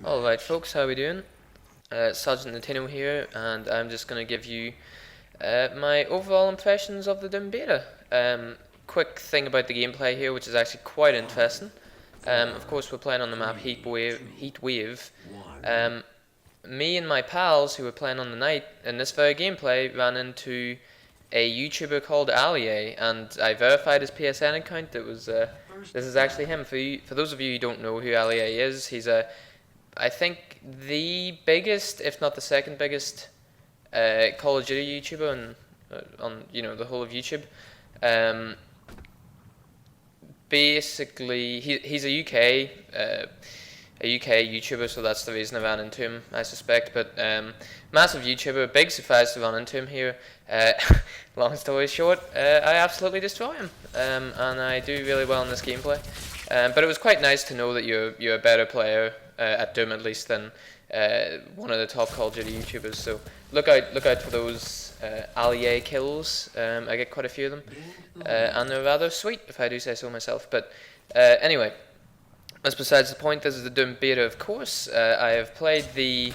Alright folks, how are we doing? Sergeant Nintendo here, and I'm just going to give you my overall impressions of the Doom Beta. Quick thing about the gameplay here, which is actually quite interesting. Of course, we're playing on the map Heatwave. Me and my pals who were playing on the night in this very gameplay ran into a YouTuber called Allier, and I verified his PSN account. It was this is actually him. For those of you who don't know who Allier is, he's I think the biggest, if not the second biggest, Call of Duty YouTuber on the whole of YouTube. Basically, he's a UK YouTuber, so that's the reason I ran into him, I suspect. But massive YouTuber, big surprise to run into him here. Long story short, I absolutely destroy him, and I do really well in this gameplay. But it was quite nice to know that you're a better player at Doom at least than one of the top Call of Duty YouTubers. So look out for those Allier kills. I get quite a few of them, and they're rather sweet, if I do say so myself. But anyway, that's besides the point. This is the Doom beta, of course. I have played the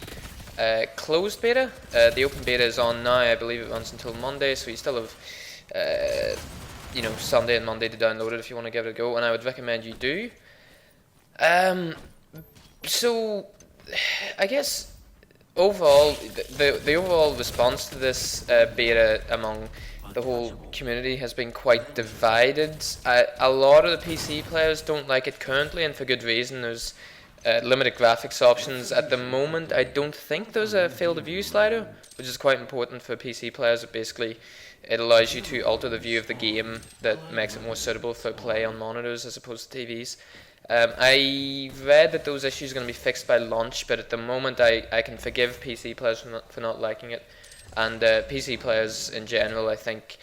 closed beta. The open beta is on now. I believe it runs until Monday, so you still have Sunday and Monday to download it if you want to give it a go, and I would recommend you do. So I guess overall, the overall response to this beta among the whole community has been quite divided. A lot of the PC players don't like it currently, and for good reason. There's limited graphics options at the moment. I don't think there's a field of view slider, which is quite important for PC players. It allows you to alter the view of the game that makes it more suitable for play on monitors as opposed to TVs. I read that those issues are going to be fixed by launch, but at the moment I can forgive PC players for not liking it. And PC players in general, I think,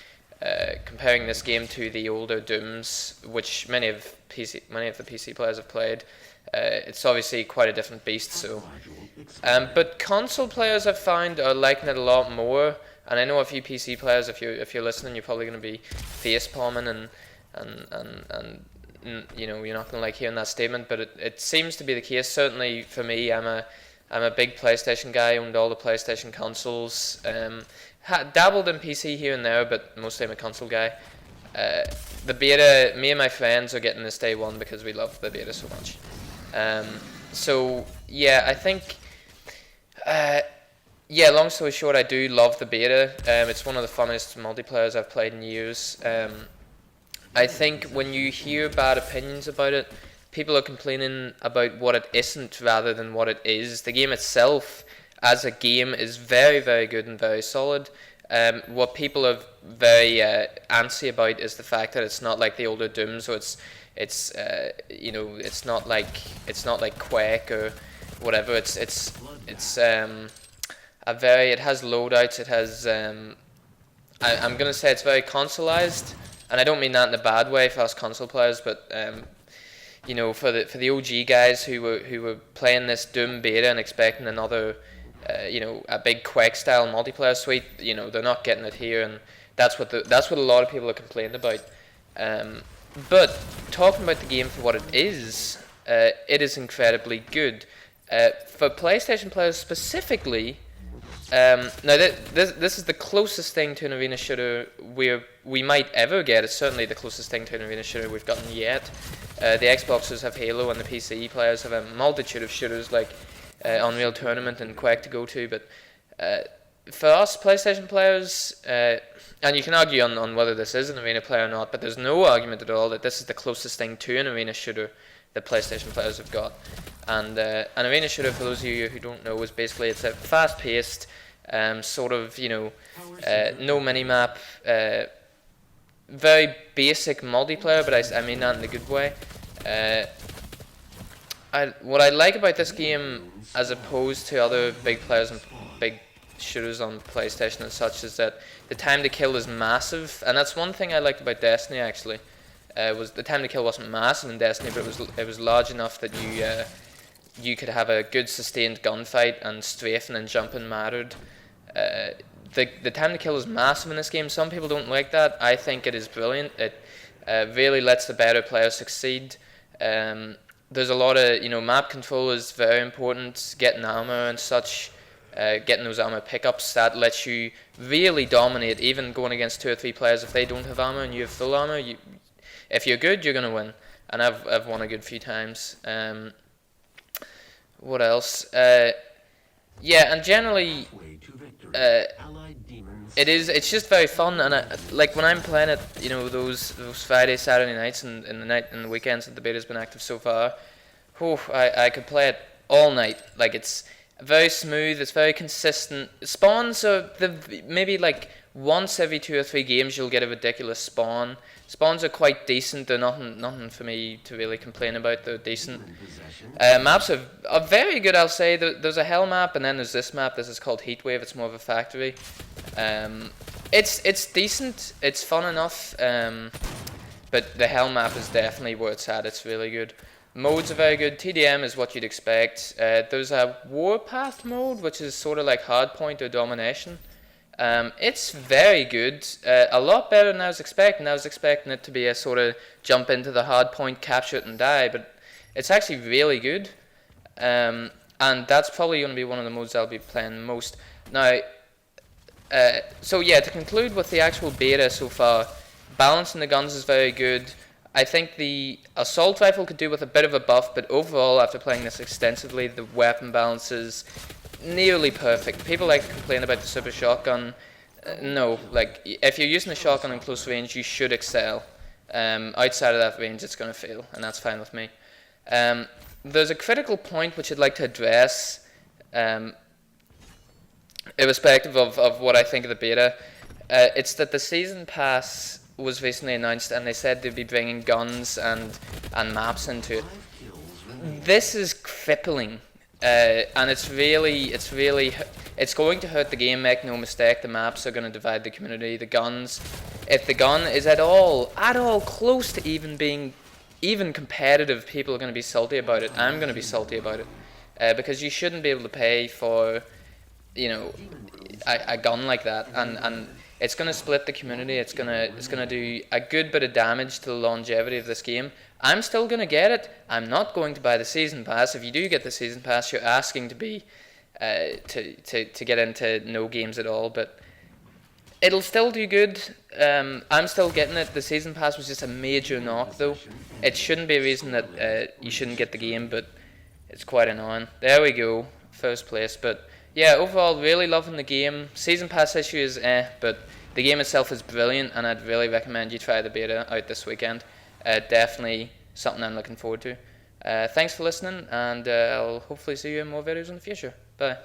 comparing this game to the older Dooms, which many of the PC players have played, it's obviously quite a different beast. So, but console players I've found are liking it a lot more. And I know a few PC players. If you're listening, you're probably going to be face palming and you're not going to like hearing that statement. But it seems to be the case. Certainly for me, I'm a big PlayStation guy. Owned all the PlayStation consoles. Dabbled in PC here and there, but mostly I'm a console guy. The beta, me and my friends are getting this day one because we love the beta so much. So yeah, I think. Long story short, I do love the beta. It's one of the funnest multiplayers I've played in years. I think when you hear bad opinions about it, people are complaining about what it isn't rather than what it is. The game itself, as a game, is very, very good and very solid. What people are very antsy about is the fact that it's not like the older Doom, so it's not like Quake or whatever. It has loadouts. It has I'm gonna say it's very consoleized, and I don't mean that in a bad way for us console players, but for the OG guys who were playing this Doom beta and expecting another a big Quake style multiplayer suite, they're not getting it here, and that's what a lot of people are complaining about. But talking about the game for what it is incredibly good. For PlayStation players specifically. Now this is the closest thing to an arena shooter we might ever get. It's certainly the closest thing to an arena shooter we've gotten yet. The Xboxers have Halo, and the PC players have a multitude of shooters like Unreal Tournament and Quake to go to. But for us PlayStation players, and you can argue on whether this is an arena player or not, but there's no argument at all that this is the closest thing to an arena shooter that PlayStation players have got. And an arena shooter, for those of you who don't know, is basically it's a fast-paced sort of no minimap, very basic multiplayer, but I mean that in a good way. What I like about this game, as opposed to other big players and big shooters on PlayStation and such, is that the time to kill is massive, and that's one thing I liked about Destiny actually. Was the time to kill wasn't massive in Destiny, but it was large enough that you could have a good sustained gunfight, and strafing and jumping mattered. The time to kill is massive in this game. Some people don't like that. I think it is brilliant. It really lets the better players succeed. there's a lot of, map control is very important, getting armor and such, getting those armor pickups that lets you really dominate, even going against 2 or 3 players. If they don't have armor and you have full armor, if you're good, you're gonna win. And I've won a good few times. What else? Yeah, and generally, it's just very fun, and like when I'm playing it, those Friday, Saturday nights, and in the weekends that the beta's been active so far, I could play it all night. Like, it's very smooth, it's very consistent. Spawns are maybe like once every 2 or 3 games you'll get a ridiculous spawn. Spawns are quite decent. They're nothing for me to really complain about. They're decent. Maps are very good, I'll say. There's a hell map, and then there's this map. This is called Heatwave. It's more of a factory. It's decent. It's fun enough. But the hell map is definitely where it's at. It's really good. Modes are very good. TDM is what you'd expect. There's a Warpath mode, which is sort of like Hardpoint or Domination. It's very good, a lot better than I was expecting. I was expecting it to be a sort of jump into the hard point, capture it and die, but it's actually really good. And that's probably going to be one of the modes I'll be playing most. Now, so yeah, to conclude with the actual beta so far, balancing the guns is very good. I think the assault rifle could do with a bit of a buff, but overall, after playing this extensively, the weapon balance is nearly perfect. People like to complain about the super shotgun. No, like, if you're using the shotgun in close range, you should excel. Outside of that range, it's going to fail, and that's fine with me. There's a critical point which I'd like to address, irrespective of what I think of the beta. It's that the season pass was recently announced, and they said they'd be bringing guns and maps into it. This is crippling. And it's going to hurt the game. Make no mistake, the maps are going to divide the community. The guns, if the gun is at all close to even being competitive, people are going to be salty about it. I'm going to be salty about it, because you shouldn't be able to pay for, a gun like that, and it's going to split the community. It's going to do a good bit of damage to the longevity of this game. I'm still going to get it. I'm not going to buy the season pass. If you do get the season pass, you're asking to be to get into no games at all. But it'll still do good. I'm still getting it. The season pass was just a major knock, though. It shouldn't be a reason that you shouldn't get the game, but it's quite annoying. There we go, first place. But yeah, overall, really loving the game. Season pass issue is but the game itself is brilliant, and I'd really recommend you try the beta out this weekend. Definitely something I'm looking forward to. Thanks for listening, and I'll hopefully see you in more videos in the future. Bye.